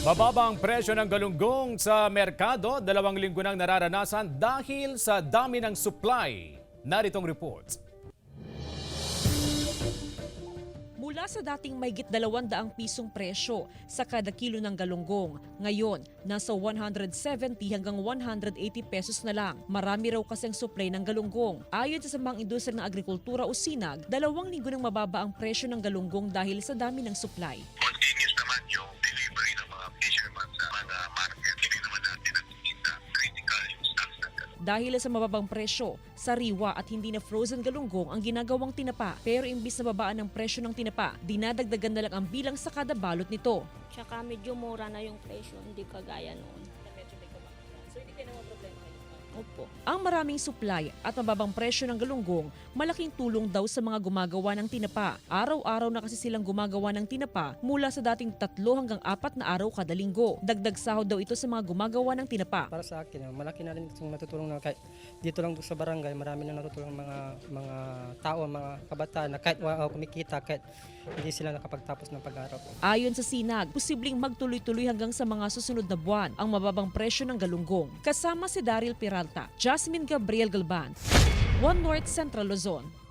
Mababa ang presyo ng galunggong sa merkado, 2 linggo nang nararanasan dahil sa dami ng supply. Naritong report. Mula sa dating mahigit 200 pisong presyo sa kada kilo ng galunggong, ngayon nasa 170 hanggang 180 pesos na lang. Marami raw kasing supply ng galunggong. Ayon sa Samang Industriya ng Agrikultura o SINAG, 2 linggo nang mababa ang presyo ng galunggong dahil sa dami ng supply. Continuous naman yung delivery ng mga fishermen sa mga market. Hindi naman natin nakikita critical yung stocks na ganun. Dahil sa mababang presyo, sariwa at hindi na frozen galunggong ang ginagawang tinapa. Pero imbis na babaan ang presyo ng tinapa, dinadagdagan na lang ang bilang sa kada balot nito. Tsaka medyo mura na yung presyo, hindi kagaya noon. So hindi kayo naman problema ngayon? Opo. Ang maraming supply at mababang presyo ng galunggong, malaking tulong daw sa mga gumagawa ng tinapa. Araw-araw na kasi silang gumagawa ng tinapa mula sa dating 3 hanggang 4 na araw kada linggo. Dagdag sahod daw ito sa mga gumagawa ng tinapa. Para sa akin, malaki na rin itong natutulong na kahit dito lang sa barangay, marami na natutulong mga tao, mga kabataan na kahit kumikita, kahit hindi sila nakapagtapos ng pag-aaral. Ayon sa SINAG, posibleng magtuloy-tuloy hanggang sa mga susunod na buwan ang mababang presyo ng galunggong. Kasama si Daryl Peralta, Jasmine Gabriel Galban, One North Central Luzon.